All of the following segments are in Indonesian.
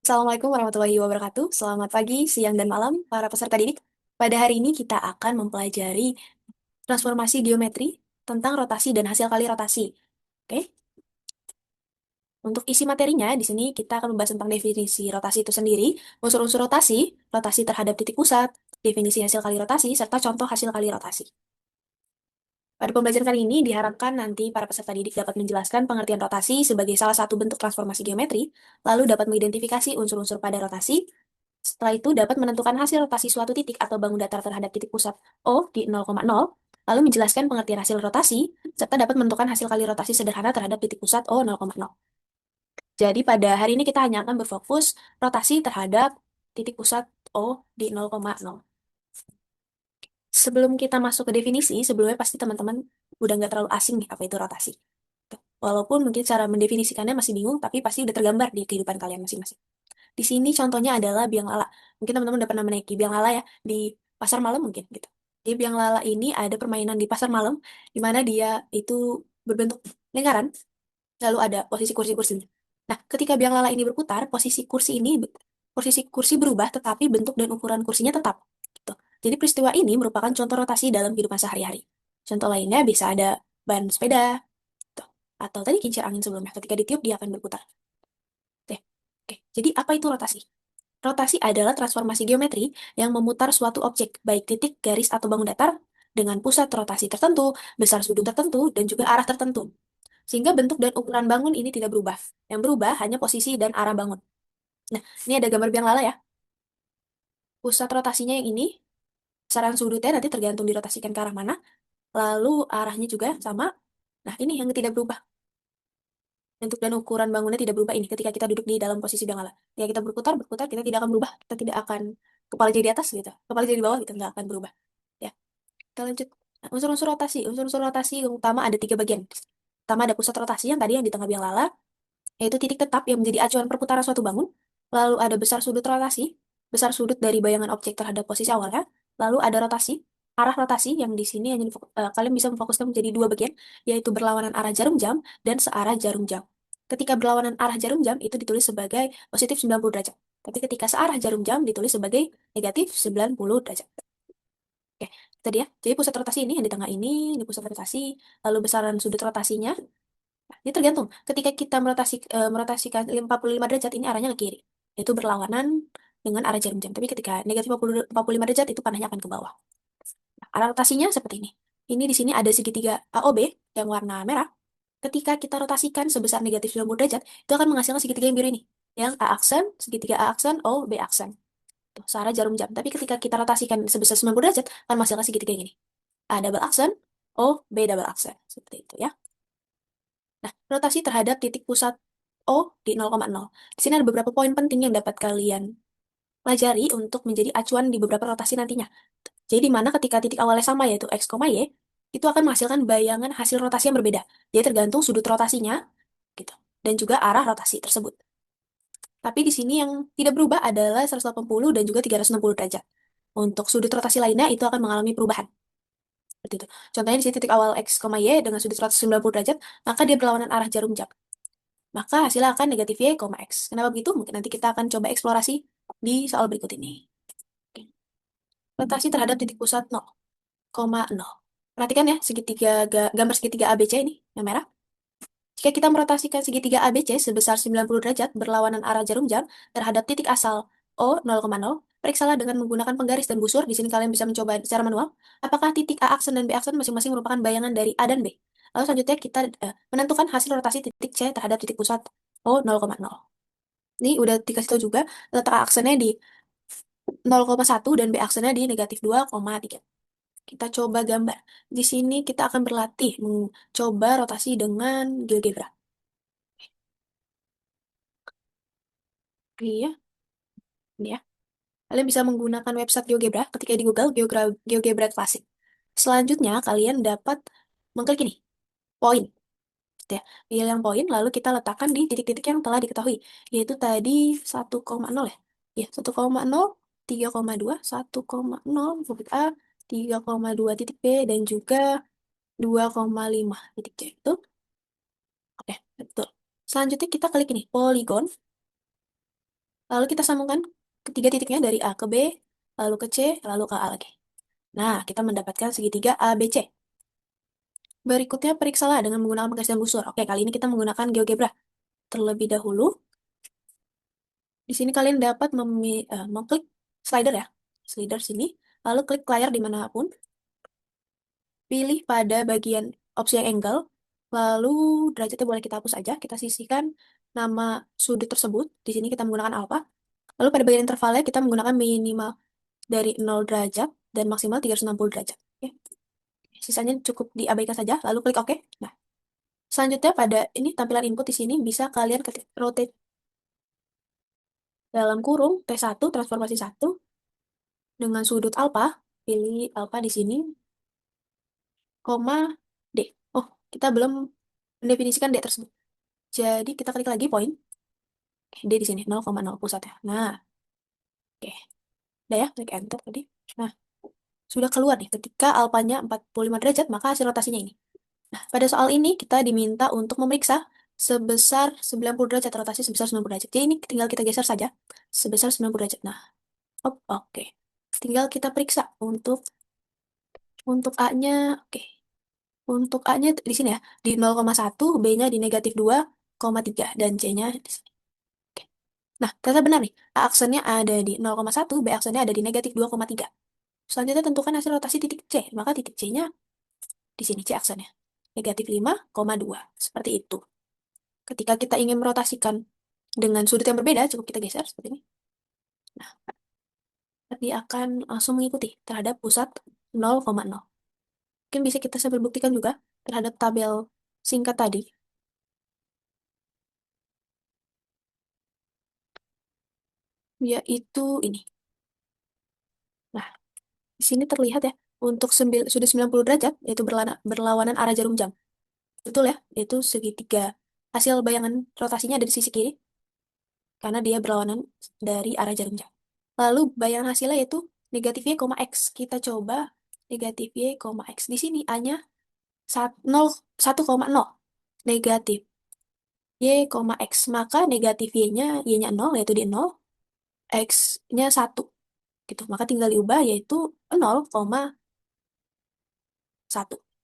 Assalamualaikum warahmatullahi wabarakatuh. Selamat pagi, siang, dan malam para peserta didik. Pada hari ini kita akan mempelajari transformasi geometri tentang rotasi dan hasil kali rotasi. Oke? Untuk isi materinya, di sini kita akan membahas tentang definisi rotasi itu sendiri, unsur-unsur rotasi, rotasi terhadap titik pusat, definisi hasil kali rotasi, serta contoh hasil kali rotasi. Pada pembelajaran kali ini diharapkan nanti para peserta didik dapat menjelaskan pengertian rotasi sebagai salah satu bentuk transformasi geometri, lalu dapat mengidentifikasi unsur-unsur pada rotasi. Setelah itu dapat menentukan hasil rotasi suatu titik atau bangun datar terhadap titik pusat O di 0,0, lalu menjelaskan pengertian hasil rotasi, serta dapat menentukan hasil kali rotasi sederhana terhadap titik pusat O 0,0. Jadi pada hari ini kita hanya akan berfokus rotasi terhadap titik pusat O di 0,0. Sebelum kita masuk ke definisi, sebelumnya pasti teman-teman udah nggak terlalu asing nih apa itu rotasi. Walaupun mungkin cara mendefinisikannya masih bingung, tapi pasti udah tergambar di kehidupan kalian masing-masing. Di sini contohnya adalah biang lala. Mungkin teman-teman udah pernah menaiki biang lala ya di pasar malam mungkin gitu. Jadi biang lala ini ada permainan di pasar malam di mana dia itu berbentuk lingkaran, lalu ada posisi kursi-kursinya. Nah, ketika biang lala ini berputar, posisi kursi berubah tetapi bentuk dan ukuran kursinya tetap gitu. Jadi peristiwa ini merupakan contoh rotasi dalam kehidupan sehari-hari. Contoh lainnya bisa ada ban sepeda gitu. Atau tadi kincir angin sebelumnya ketika ditiup dia akan berputar. Oke. Oke. Jadi apa itu rotasi? Rotasi adalah transformasi geometri yang memutar suatu objek, baik titik, garis, atau bangun datar, dengan pusat rotasi tertentu, besar sudut tertentu, dan juga arah tertentu. Sehingga bentuk dan ukuran bangun ini tidak berubah. Yang berubah hanya posisi dan arah bangun. Nah, ini ada gambar biang lala ya. Pusat rotasinya yang ini, besaran sudutnya nanti tergantung dirotasikan ke arah mana, lalu arahnya juga sama. Nah, ini yang tidak berubah. Bentuk dan ukuran bangunnya tidak berubah ini ketika kita duduk di dalam posisi biang lala. Ya kita berputar, berputar, kita tidak akan berubah. Kita tidak akan kepala jadi di atas gitu. Kepala jadi di bawah gitu, nggak akan berubah. Ya, kita lanjut. Nah, unsur-unsur rotasi. Unsur-unsur rotasi yang utama ada tiga bagian. Pertama ada pusat rotasi yang tadi yang di tengah biang lala, yaitu titik tetap yang menjadi acuan perputaran suatu bangun. Lalu ada besar sudut rotasi, besar sudut dari bayangan objek terhadap posisi awalnya. Lalu ada rotasi, arah rotasi yang di sini hanya kalian bisa memfokuskan menjadi dua bagian, yaitu berlawanan arah jarum jam dan searah jarum jam. Ketika berlawanan arah jarum jam itu ditulis sebagai positif 90 derajat. Tapi ketika searah jarum jam ditulis sebagai negatif 90 derajat. Oke, tadi ya. Jadi pusat rotasi ini yang di tengah ini pusat rotasi, lalu besaran sudut rotasinya. Nah, ini tergantung. Ketika kita merotasikan 45 derajat, ini arahnya ke kiri. Itu berlawanan dengan arah jarum jam. Tapi ketika negatif 45 derajat, itu panahnya akan ke bawah. Nah, arah rotasinya seperti ini. Ini di sini ada segitiga AOB yang warna merah. Ketika kita rotasikan sebesar negatif 90 derajat, itu akan menghasilkan segitiga yang biru ini. Yang A aksen, segitiga A aksen, O, B aksen. Tuh, searah jarum jam. Tapi ketika kita rotasikan sebesar 90 derajat, akan menghasilkan segitiga yang ini. A double aksen, O, B double aksen. Seperti itu ya. Nah, rotasi terhadap titik pusat O di 0,0. Di sini ada beberapa poin penting yang dapat kalian pelajari untuk menjadi acuan di beberapa rotasi nantinya. Jadi, di mana ketika titik awalnya sama yaitu X, Y, itu akan menghasilkan bayangan hasil rotasi yang berbeda. Jadi tergantung sudut rotasinya gitu. Dan juga arah rotasi tersebut. Tapi di sini yang tidak berubah adalah 180 dan juga 360 derajat. Untuk sudut rotasi lainnya itu akan mengalami perubahan. Seperti itu. Contohnya di sini titik awal X, Y dengan sudut 190 derajat, maka dia berlawanan arah jarum jam. Maka hasilnya akan negatif Y, X. Kenapa begitu? Mungkin nanti kita akan coba eksplorasi di soal berikut ini. Oke. Rotasi terhadap titik pusat 0,0. Perhatikan ya, gambar segitiga ABC ini, yang merah. Jika kita merotasikan segitiga ABC sebesar 90 derajat berlawanan arah jarum jam terhadap titik asal O 0,0, periksalah dengan menggunakan penggaris dan busur. Di sini kalian bisa mencoba secara manual. Apakah titik A aksen dan B aksen masing-masing merupakan bayangan dari A dan B? Lalu selanjutnya kita menentukan hasil rotasi titik C terhadap titik pusat O 0,0. Ini udah dikasih tahu juga letak A aksennya di 0,1 dan B aksennya di negatif 2,3. Kita coba gambar. Di sini kita akan berlatih mencoba rotasi dengan GeoGebra. Iya, ini ya. Kalian bisa menggunakan website GeoGebra ketika di Google GeoGebra Classic. Selanjutnya, kalian dapat mengklik ini, poin. Gitu ya. Pilih yang poin, lalu kita letakkan di titik-titik yang telah diketahui, yaitu tadi 1,0 ya. Ya, 1,0, 3,2, 1,0 titik A, 3,2 titik B, dan juga 2,5 titik C. Itu, oke, betul. Selanjutnya kita klik ini, poligon. Lalu kita sambungkan ketiga titiknya dari A ke B, lalu ke C, lalu ke A lagi. Nah, kita mendapatkan segitiga ABC. Berikutnya periksalah dengan menggunakan penggaris busur. Oke, kali ini kita menggunakan GeoGebra. Terlebih dahulu, di sini kalian dapat mengklik slider ya. Slider sini, lalu klik layar dimanapun. Pilih pada bagian opsi yang angle, lalu derajatnya boleh kita hapus aja. Kita sisihkan nama sudut tersebut. Di sini kita menggunakan alpha. Lalu pada bagian intervalnya kita menggunakan minimal dari 0 derajat dan maksimal 360 derajat. Oke. Sisanya cukup diabaikan saja, lalu klik OK. Nah, selanjutnya pada ini tampilan input di sini bisa kalian ketik rotate dalam kurung T1 transformasi 1 dengan sudut alpha, pilih alpha di sini, koma D. Oh, kita belum mendefinisikan D tersebut. Jadi kita klik lagi poin. D di sini 0,0 pusatnya. Nah, oke. Udah ya, klik enter tadi. Nah, sudah keluar nih. Ketika alpanya 45 derajat, maka hasil rotasinya ini. Nah, pada soal ini kita diminta untuk memeriksa sebesar 90 derajat, rotasi sebesar 90 derajat. Jadi ini tinggal kita geser saja sebesar 90 derajat. Nah, oke. Tinggal kita periksa untuk A-nya, oke. Untuk A-nya di sini ya, di 0,1, B-nya di negatif 2,3 dan C-nya di sini. Oke. Nah, ternyata benar nih. A aksennya ada di 0,1, B aksennya ada di negatif 2,3. Selanjutnya tentukan hasil rotasi titik C. Maka titik C-nya di sini, C aksennya. Negatif 5,2. Seperti itu. Ketika kita ingin merotasikan dengan sudut yang berbeda, cukup kita geser seperti ini. Nah, dia akan langsung mengikuti terhadap pusat 0,0. Mungkin bisa kita sambil buktikan juga terhadap tabel singkat tadi, yaitu ini. Nah, di sini terlihat ya, untuk sudut 90 derajat, yaitu berlawanan arah jarum jam. Betul ya, itu segitiga. Hasil bayangan rotasinya ada di sisi kiri, karena dia berlawanan dari arah jarum jam. Lalu bayangan hasilnya yaitu negatif Y, X. Kita coba negatif Y, X. Di sini A-nya 1,0 negatif Y, X. Maka negatif Y-nya, Y-nya 0, yaitu di 0, X-nya 1. Gitu. Maka tinggal diubah, yaitu 0,1.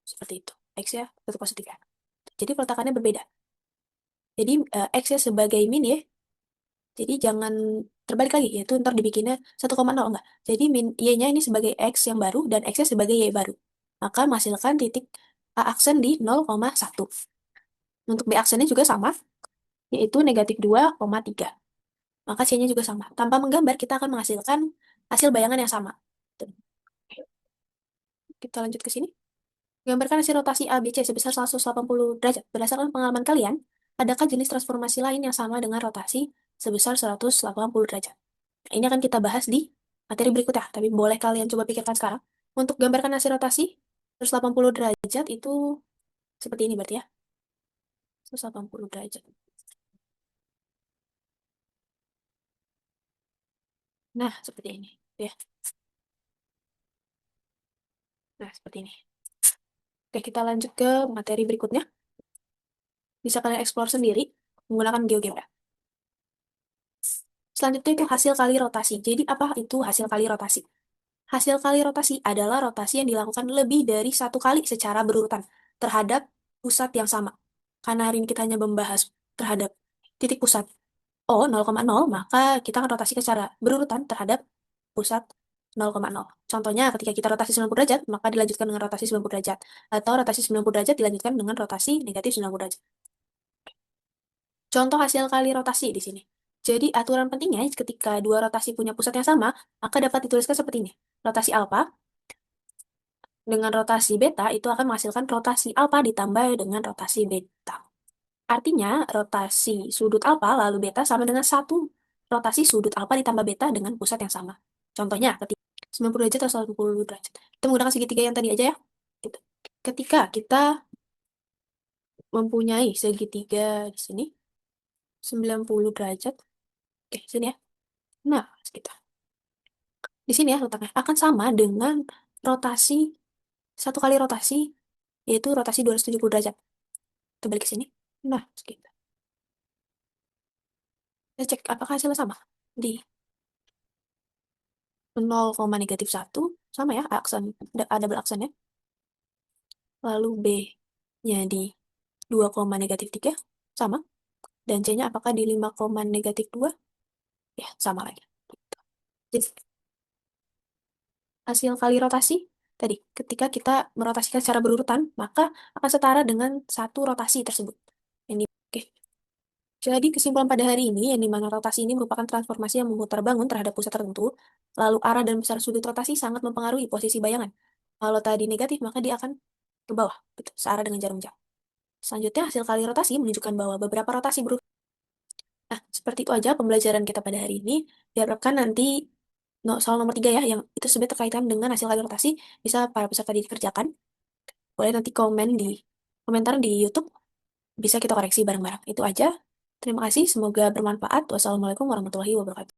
Seperti itu. X-nya tetap positif ya. Jadi peletakannya berbeda. Jadi X-nya sebagai min ya. Jadi jangan terbalik lagi, yaitu ntar dibikinnya 1,0 enggak. Jadi min Y-nya ini sebagai X yang baru dan X-nya sebagai Y baru. Maka menghasilkan titik A aksen di 0,1. Untuk B aksennya juga sama, yaitu negatif 2,3. Maka C-nya juga sama. Tanpa menggambar, kita akan menghasilkan hasil bayangan yang sama. Tuh. Kita lanjut ke sini. Gambarkan hasil rotasi ABC sebesar 180 derajat. Berdasarkan pengalaman kalian, adakah jenis transformasi lain yang sama dengan rotasi sebesar 180 derajat? Nah, ini akan kita bahas di materi berikutnya, tapi boleh kalian coba pikirkan sekarang. Untuk gambarkan hasil rotasi 180 derajat itu seperti ini berarti ya. 180 derajat. Nah, seperti ini. Ya. Nah, seperti ini. Oke, kita lanjut ke materi berikutnya. Bisa kalian explore sendiri menggunakan GeoGebra. Selanjutnya itu hasil kali rotasi. Jadi apa itu hasil kali rotasi? Hasil kali rotasi adalah rotasi yang dilakukan lebih dari satu kali secara berurutan terhadap pusat yang sama. Karena hari ini kita hanya membahas terhadap titik pusat O 0,0, maka kita akan rotasi secara berurutan terhadap pusat 0,0. Contohnya ketika kita rotasi 90 derajat, maka dilanjutkan dengan rotasi 90 derajat. Atau rotasi 90 derajat dilanjutkan dengan rotasi negatif 90 derajat. Contoh hasil kali rotasi di sini. Jadi aturan pentingnya ketika dua rotasi punya pusat yang sama, maka dapat dituliskan seperti ini. Rotasi alfa dengan rotasi beta itu akan menghasilkan rotasi alfa ditambah dengan rotasi beta. Artinya rotasi sudut alfa lalu beta sama dengan satu rotasi sudut alfa ditambah beta dengan pusat yang sama. Contohnya ketika 90 derajat atau 180 derajat. Kita menggunakan segitiga yang tadi aja ya. Gitu. Ketika kita mempunyai segitiga di sini 90 derajat. Oke, sini ya. Nah, kita di sini ya letaknya akan sama dengan rotasi satu kali rotasi yaitu rotasi 270 derajat. Kita balik ke sini. Nah, kita cek apakah hasilnya sama. Di 0,-1, sama ya, aksen, ada beraksen ya. Lalu B-nya di 2,-3, sama. Dan C-nya apakah di 5,-2? Ya, sama lagi. Jadi, hasil kali rotasi, tadi, ketika kita merotasikan secara berurutan, maka akan setara dengan satu rotasi tersebut. Ini, oke. Jadi, kesimpulan pada hari ini, yang dimana rotasi ini merupakan transformasi yang memutar bangun terhadap pusat tertentu, lalu arah dan besar sudut rotasi sangat mempengaruhi posisi bayangan. Kalau tadi negatif, maka dia akan ke bawah, gitu, searah dengan jarum jam. Selanjutnya, hasil kali rotasi menunjukkan bahwa beberapa rotasi Nah, seperti itu aja pembelajaran kita pada hari ini. Diharapkan nanti soal nomor 3 ya, yang itu sebenarnya terkaitan dengan hasil kali rotasi, bisa para peserta dikerjakan. Boleh nanti komentar di YouTube, bisa kita koreksi bareng-bareng. Itu aja. Terima kasih, semoga bermanfaat. Wassalamualaikum warahmatullahi wabarakatuh.